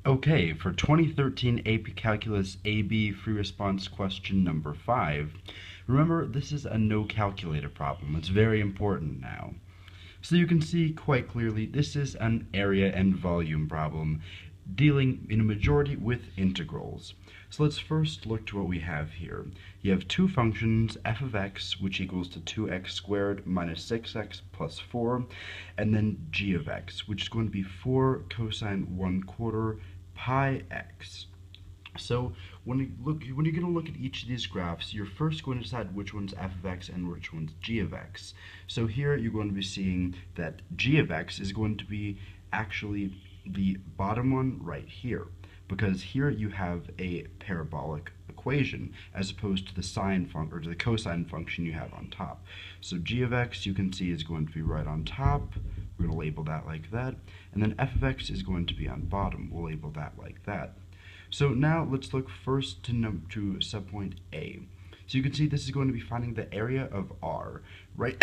Okay, for 2013 AP Calculus AB free response question number 5, remember this is a no calculator problem. It's very important now. So you can see quite clearly this is an area and volume problem dealing in a majority with integrals. So let's first look to what we have here. You have two functions, f of x, which equals to 2x squared minus 6x plus 4, and then g of x, which is going to be 4 cosine 1/4 pi x. So when you're going to look at each of these graphs, you're first going to decide which one's f of x and which one's g of x. So here you're going to be seeing that g of x is going to be actually the bottom one right here, because here you have a parabolic equation as opposed to the sine function or to the cosine function you have on top. So g of x, you can see, is going to be right on top. We're going to label that like that, and then f of x is going to be on bottom. We'll label that like that. So now let's look first to subpoint A. So you can see this is going to be finding the area of R, right?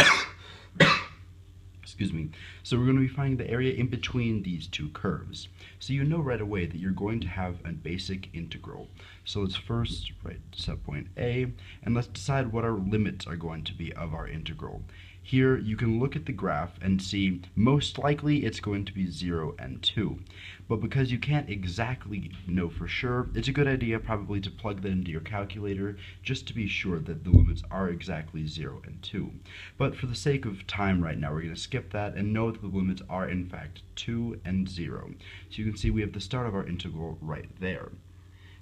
Excuse me. So we're going to be finding the area in between these two curves. So you know right away that you're going to have a basic integral. So let's first write subpoint A, and let's decide what our limits are going to be of our integral. Here you can look at the graph and see most likely it's going to be 0 and 2. But because you can't exactly know for sure, it's a good idea probably to plug that into your calculator just to be sure that the limits are exactly 0 and 2. But for the sake of time right now, we're going to skip that and know that the limits are in fact 2 and 0. So you can see we have the start of our integral right there.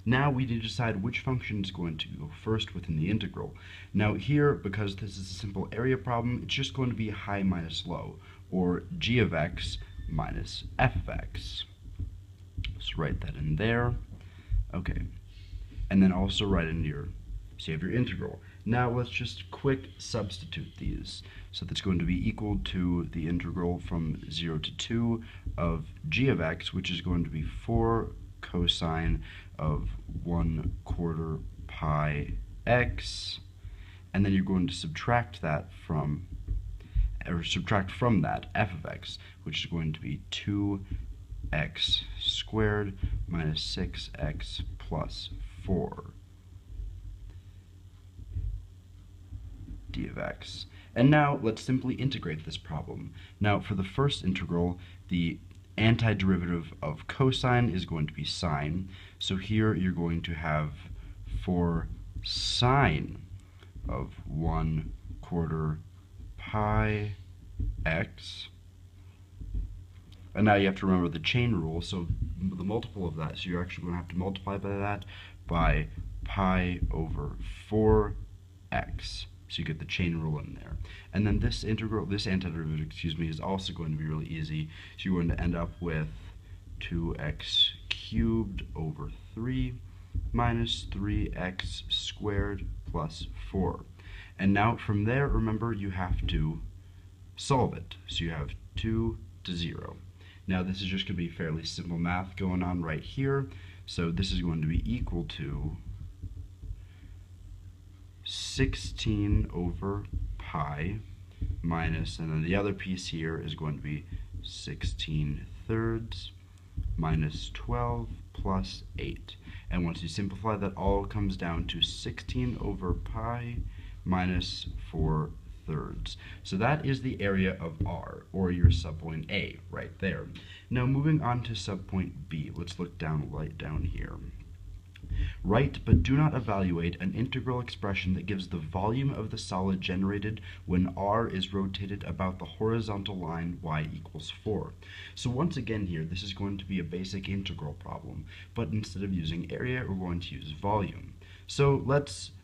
Now we need to decide which function is going to go first within the integral. Now here, because this is a simple area problem, it's just going to be high minus low, or g of x minus f of x. Let's write that in there. Okay. And then also write in your, so you have your integral. Now let's just quick substitute these. So that's going to be equal to the integral from 0 to 2 of g of x, which is going to be 4 cosine of 1/4 pi x, and then you're going to subtract that from, or subtract from that f of x, which is going to be 2x squared minus 6x plus 4 d of x. And now let's simply integrate this problem. Now for the first integral, the antiderivative of cosine is going to be sine. So here you're going to have 4 sine of 1/4 pi x. And now you have to remember the chain rule, so the multiple of that, so you're actually going to have to multiply by that by pi over 4x. So you get the chain rule in there. And then this integral, this antiderivative, excuse me, is also going to be really easy. So you're going to end up with 2x cubed over 3 minus 3x squared plus 4. And now from there, remember, you have to solve it. So you have 2 to 0. Now this is just going to be fairly simple math going on right here. So this is going to be equal to 16 over pi minus, and then the other piece here is going to be 16 thirds minus 12 plus 8. And once you simplify, that all comes down to 16 over pi minus 4 thirds. So that is the area of R, or your subpoint A, right there. Now moving on to subpoint B, let's look right down here. Write, but do not evaluate, an integral expression that gives the volume of the solid generated when R is rotated about the horizontal line y equals 4. So once again here, this is going to be a basic integral problem, but instead of using area, we're going to use volume. So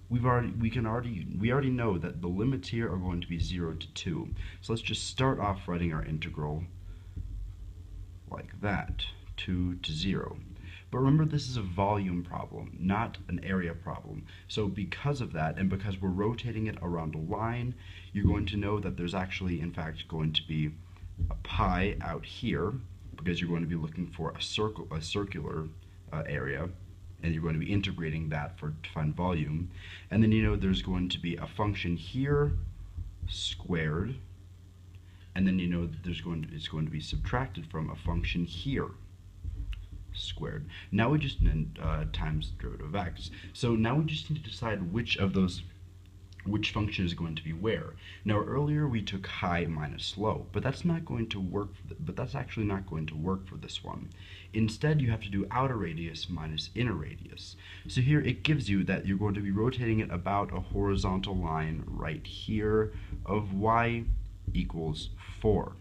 we already know that the limits here are going to be 0 to 2. So let's just start off writing our integral like that, 2 to 0. But remember, this is a volume problem, not an area problem. So because of that, and because we're rotating it around a line, you're going to know that there's actually, in fact, going to be a pi out here, because you're going to be looking for a circular area, and you're going to be integrating that to find volume. And then you know there's going to be a function here, squared, and then you know that it's going to be subtracted from a function here, squared. Now we just times the derivative of x. So now we just need to decide which function is going to be where. Now earlier we took high minus low, but that's not going to work. But that's actually not going to work for this one. Instead, you have to do outer radius minus inner radius. So here it gives you that you're going to be rotating it about a horizontal line right here of y equals 4.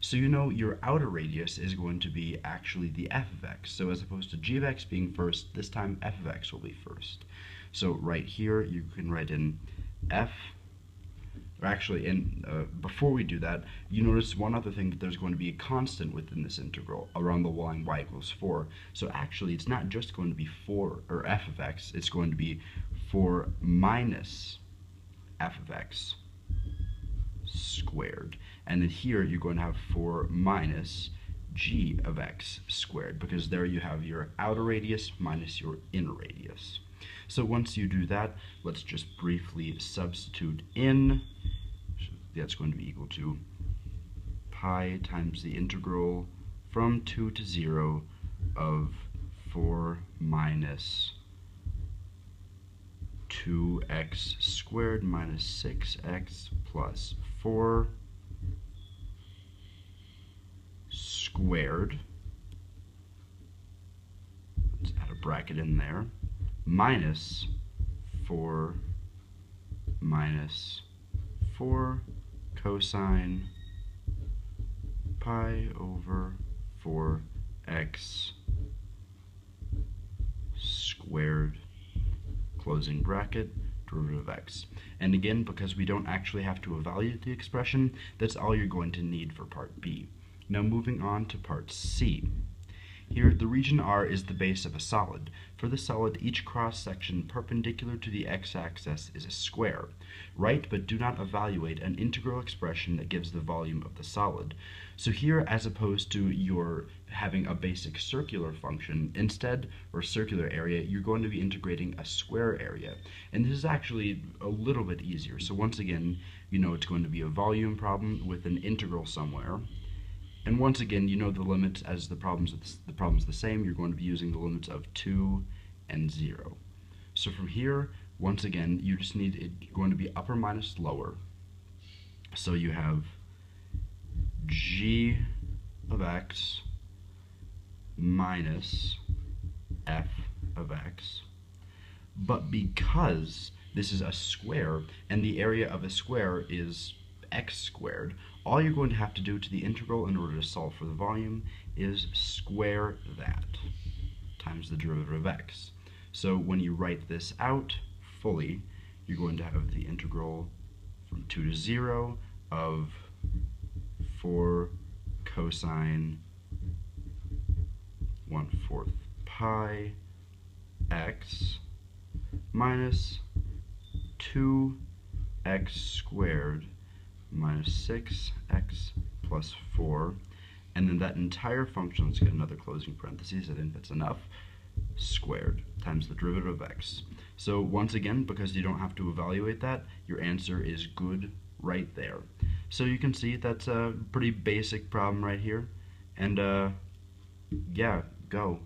So you know your outer radius is going to be actually the f of x. So as opposed to g of x being first, this time f of x will be first. So right here you can write in f, or actually, before we do that, you notice one other thing, that there's going to be a constant within this integral around the line y equals 4. So actually, it's not just going to be 4, or f of x, it's going to be 4 minus f of x squared. And then here, you're going to have 4 minus g of x squared, because there you have your outer radius minus your inner radius. So once you do that, let's just briefly substitute in. That's going to be equal to pi times the integral from 2 to 0 of 4 minus 2x squared minus 6x plus 4 squared. Let's add a bracket in there. Minus 4 minus 4 cosine pi over 4x squared, closing bracket, derivative of x. And again, because we don't actually have to evaluate the expression, that's all you're going to need for part B. Now moving on to part C. Here, the region R is the base of a solid. For the solid, each cross-section perpendicular to the x-axis is a square. Write, but do not evaluate, an integral expression that gives the volume of the solid. So here, as opposed to your having a basic circular function, instead, or circular area, you're going to be integrating a square area. And this is actually a little bit easier. So once again, you know it's going to be a volume problem with an integral somewhere. And once again, you know the limits as the problem's the same. You're going to be using the limits of 2 and 0. So from here, once again, you just need it going to be upper minus lower. So you have g of x minus f of x. But because this is a square, and the area of a square is x squared, all you're going to have to do to the integral in order to solve for the volume is square that times the derivative of x. So when you write this out fully, you're going to have the integral from 2 to 0 of 4 cosine 1/4 pi x minus 2x squared minus 6x plus 4, and then that entire function, let's get another closing parentheses, I think that's enough, squared times the derivative of x. So once again, because you don't have to evaluate that, your answer is good right there. So you can see that's a pretty basic problem right here, and yeah, go.